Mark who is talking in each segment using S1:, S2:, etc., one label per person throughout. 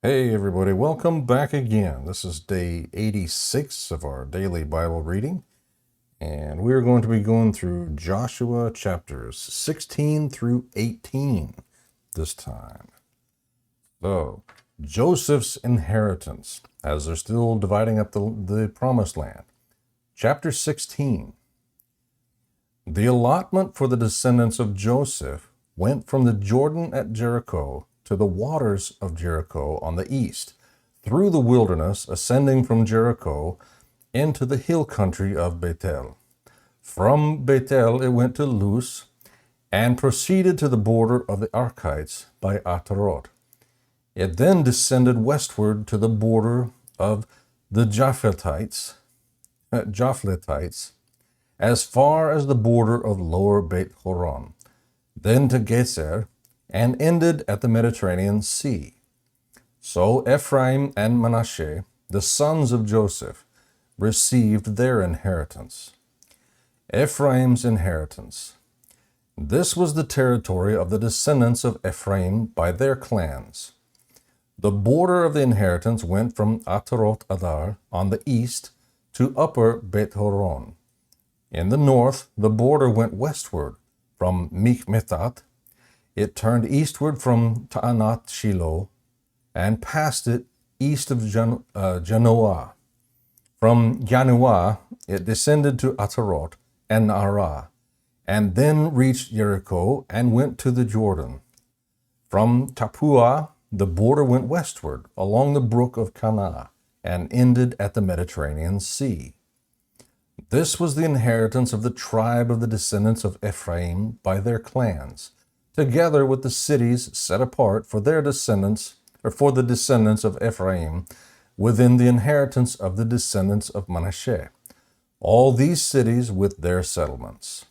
S1: Hey everybody, welcome back again. This is day 86 of our daily Bible reading, and we're going to be going through Joshua chapters 16 through 18 this time. So, Joseph's inheritance, as they're still dividing up the promised land. Chapter 16. The allotment for the descendants of Joseph went from the Jordan at Jericho to the waters of Jericho on the east, through the wilderness, ascending from Jericho into the hill country of Bethel. From Bethel it went to Luz, and proceeded to the border of the Archites by Ataroth. It then descended westward to the border of the Japhletites, as far as the border of Lower Beit Horon, then to Gezer, and ended at the Mediterranean Sea. So Ephraim and Manasseh, the sons of Joseph, received their inheritance. Ephraim's inheritance. This was the territory of the descendants of Ephraim by their clans. The border of the inheritance went from Ataroth Adar on the east to Upper Beit Horon. In the north, the border went westward from Michmethat. It turned eastward from Ta'anat Shiloh and passed it east of Janoah. From Janoah, it descended to Ataroth and Arah, and then reached Jericho and went to the Jordan. From Tappuah, the border went westward along the brook of Kanah and ended at the Mediterranean Sea. This was the inheritance of the tribe of the descendants of Ephraim by their clans, together with the cities set apart for their descendants, or for the descendants of Ephraim, within the inheritance of the descendants of Manasseh, all these cities with their settlements.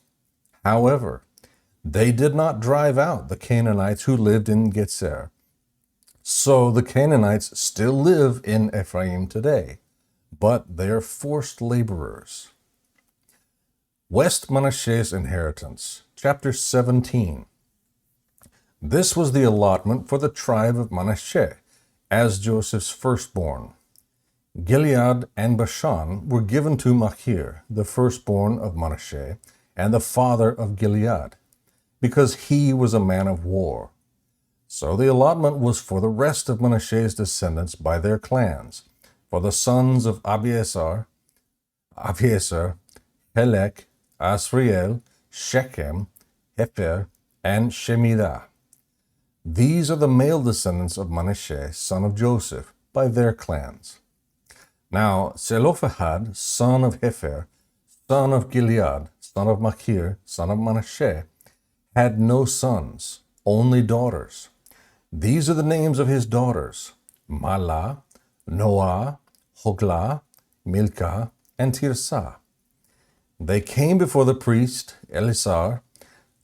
S1: However, they did not drive out the Canaanites who lived in Gezer. So the Canaanites still live in Ephraim today, but they are forced laborers. West Manasseh's inheritance, chapter 17. This was the allotment for the tribe of Manasseh, as Joseph's firstborn. Gilead and Bashan were given to Machir, the firstborn of Manasseh, and the father of Gilead, because he was a man of war. So the allotment was for the rest of Manasseh's descendants by their clans, for the sons of Abiezer, Helek, Asriel, Shechem, Hefer, and Shemidah. These are the male descendants of Manasseh, son of Joseph, by their clans. Now Zelophehad, son of Hefer, son of Gilead, son of Machir, son of Manasseh, had no sons, only daughters. These are the names of his daughters: Mahlah, Noah, Hoglah, Milcah, and Tirzah. They came before the priest Eleazar,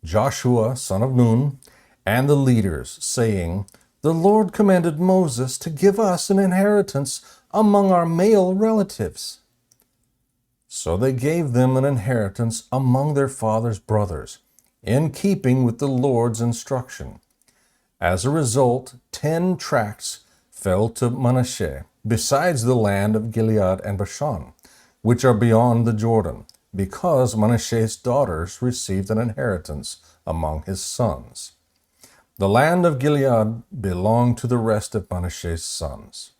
S1: Joshua, son of Nun, and the leaders, saying, "The Lord commanded Moses to give us an inheritance among our male relatives." So they gave them an inheritance among their father's brothers, in keeping with the Lord's instruction. As a result, 10 tracts fell to Manasseh, besides the land of Gilead and Bashan, which are beyond the Jordan, because Manasseh's daughters received an inheritance among his sons. The land of Gilead belonged to the rest of Manasseh's sons.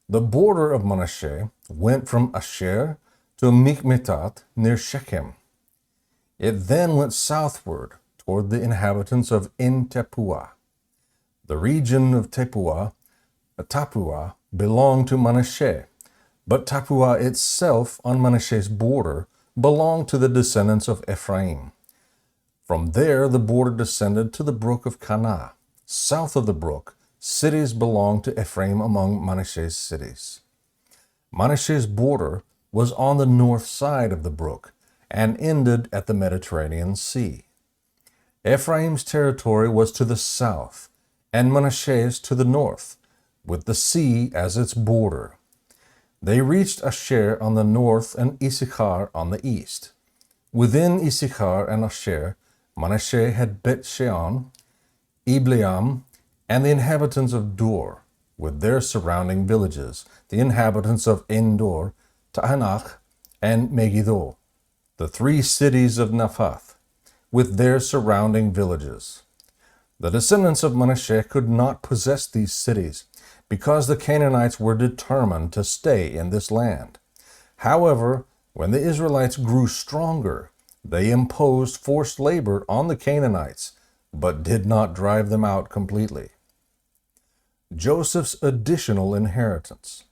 S1: The border of Manasseh went from Asher to Michmethat near Shechem. It then went southward toward the inhabitants of En-Tappuah. The region of Tappuah belonged to Manasseh, but Tappuah itself on Manasseh's border belonged to the descendants of Ephraim. From there, the border descended to the brook of Kanah. South of the brook, cities belonged to Ephraim among Manasseh's cities. Manasseh's border was on the north side of the brook and ended at the Mediterranean Sea. Ephraim's territory was to the south, and Manasseh's to the north, with the sea as its border. They reached Asher on the north and Issachar on the east. Within Issachar and Asher, Manasseh had Bet-Shean, Ibleam, and the inhabitants of Dor, with their surrounding villages, the inhabitants of Endor, Taanach, and Megiddo, the 3 cities of Naphath, with their surrounding villages. The descendants of Manasseh could not possess these cities, because the Canaanites were determined to stay in this land. However, when the Israelites grew stronger, they imposed forced labor on the Canaanites, but did not drive them out completely. Joseph's additional inheritance.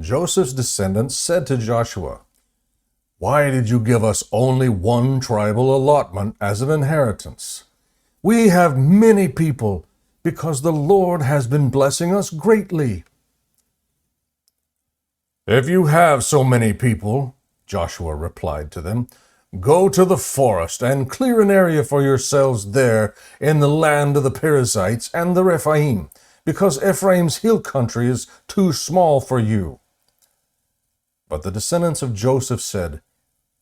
S1: Joseph's descendants said to Joshua, "Why did you give us only one tribal allotment as an inheritance? We have many people, because the Lord has been blessing us greatly." "If you have so many people," Joshua replied to them, "go to the forest and clear an area for yourselves there in the land of the Perizzites and the Rephaim, because Ephraim's hill country is too small for you." But the descendants of Joseph said,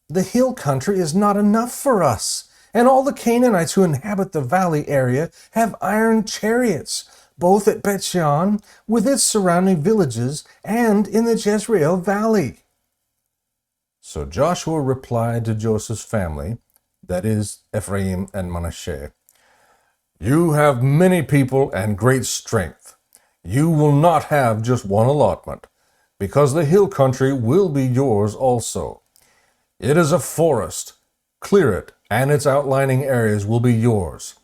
S1: "The hill country is not enough for us, and all the Canaanites who inhabit the valley area have iron chariots, both at Beth-shean with its surrounding villages and in the Jezreel valley." So Joshua replied to Joseph's family, that is, Ephraim and Manasseh, "You have many people and great strength. You will not have just one allotment, because the hill country will be yours also. It is a forest. Clear it, and its outlying areas will be yours.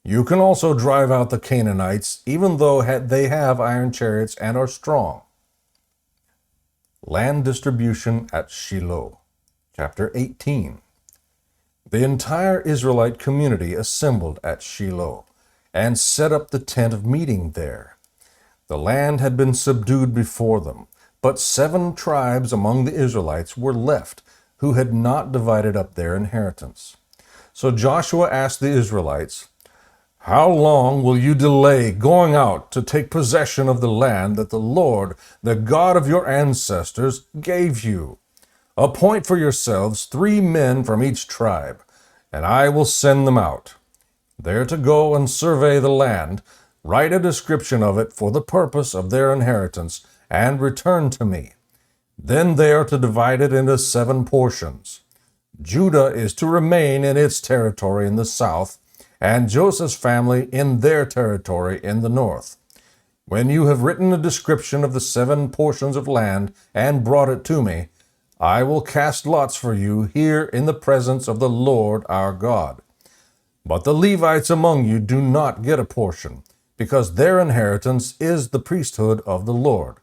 S1: You can also drive out the Canaanites, even though they have iron chariots and are strong." Land distribution at Shiloh. Chapter 18. The entire Israelite community assembled at Shiloh and set up the tent of meeting there. The land had been subdued before them, but 7 tribes among the Israelites were left who had not divided up their inheritance. So Joshua asked the Israelites, "How long will you delay going out to take possession of the land that the Lord, the God of your ancestors, gave you? Appoint for yourselves 3 men from each tribe, and I will send them out. They're to go and survey the land, write a description of it for the purpose of their inheritance, and return to me. Then they are to divide it into 7 portions. Judah is to remain in its territory in the south, and Joseph's family in their territory in the north. When you have written a description of the 7 portions of land and brought it to me, I will cast lots for you here in the presence of the Lord our God. But the Levites among you do not get a portion, because their inheritance is the priesthood of the Lord.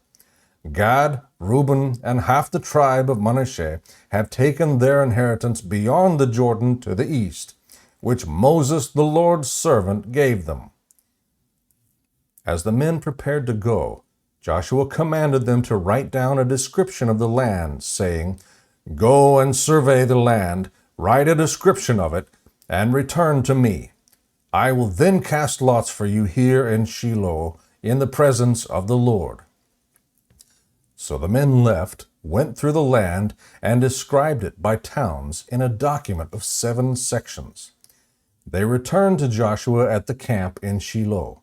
S1: Gad, Reuben, and half the tribe of Manasseh have taken their inheritance beyond the Jordan to the east, which Moses, the Lord's servant, gave them." As the men prepared to go, Joshua commanded them to write down a description of the land, saying, "Go and survey the land, write a description of it, and return to me. I will then cast lots for you here in Shiloh in the presence of the Lord." So the men left, went through the land, and described it by towns in a document of 7 sections. They returned to Joshua at the camp in Shiloh.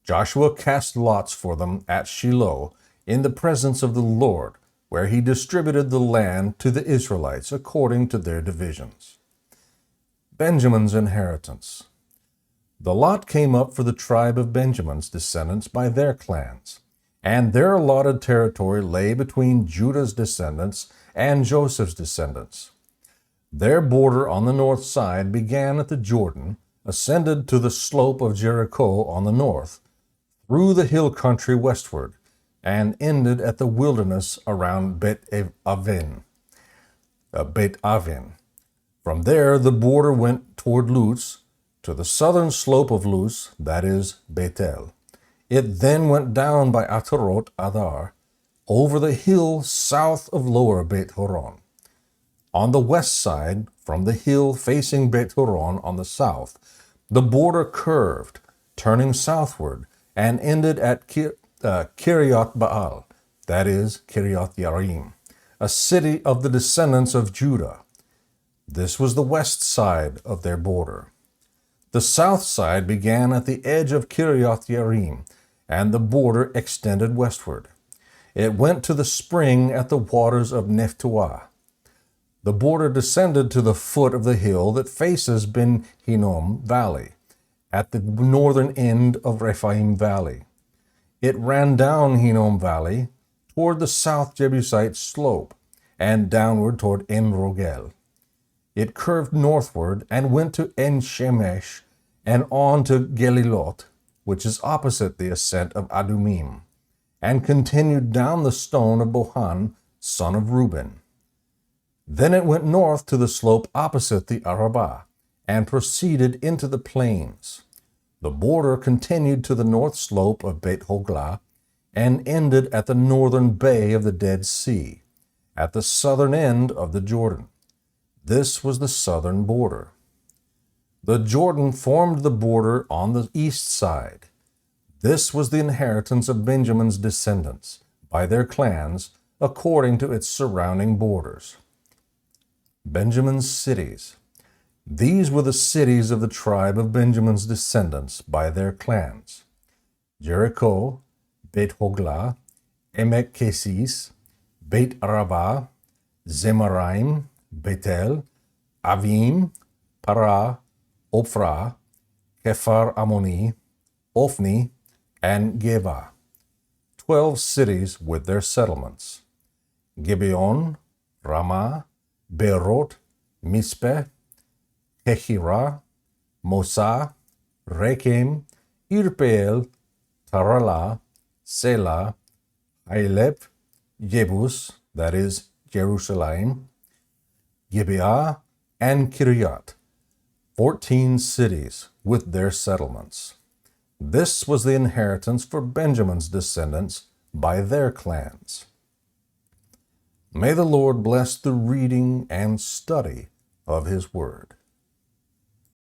S1: Joshua cast lots for them at Shiloh in the presence of the Lord, where he distributed the land to the Israelites according to their divisions. Benjamin's inheritance. The lot came up for the tribe of Benjamin's descendants by their clans, and their allotted territory lay between Judah's descendants and Joseph's descendants. Their border on the north side began at the Jordan, ascended to the slope of Jericho on the north, through the hill country westward, and ended at the wilderness around Beth-aven. From there, the border went toward Luz, to the southern slope of Luz, that is, Bethel. It then went down by Ataroth Adar, over the hill south of lower Beth Horon. On the west side, from the hill facing Beth Horon on the south, the border curved, turning southward, and ended at Kiriath Baal, that is, Kiriath Yarim, a city of the descendants of Judah. This was the west side of their border. The south side began at the edge of Kiriath Yarim, and the border extended westward. It went to the spring at the waters of Nephtoah. The border descended to the foot of the hill that faces Ben Hinnom Valley, at the northern end of Rephaim Valley. It ran down Hinnom Valley toward the south Jebusite slope and downward toward En Rogel. It curved northward and went to En Shemesh and on to Gelilot, which is opposite the ascent of Adumim, and continued down the stone of Bohan, son of Reuben. Then it went north to the slope opposite the Arabah, and proceeded into the plains. The border continued to the north slope of Beit Hoglah, and ended at the northern bay of the Dead Sea, at the southern end of the Jordan. This was the southern border. The Jordan formed the border on the east side. This was the inheritance of Benjamin's descendants, by their clans, according to its surrounding borders. Benjamin's cities. These were the cities of the tribe of Benjamin's descendants by their clans: Jericho, Beit Hoglah, Emek Kesis, Beit Arabah, Zemaraim, Bethel, Avim, Parah, Ophrah, Kephar Ammoni, Ophni, and Geba. 12 cities with their settlements: Gibeon, Ramah, Beerot, Mizpeh, Kehirah, Mosah, Rekem, Irpeel, Taralah, Selah, Hailep, Jebus, that is, Jerusalem, Gibeah, and Kiryat, 14 cities with their settlements. This was the inheritance for Benjamin's descendants by their clans. May the Lord bless the reading and study of His Word.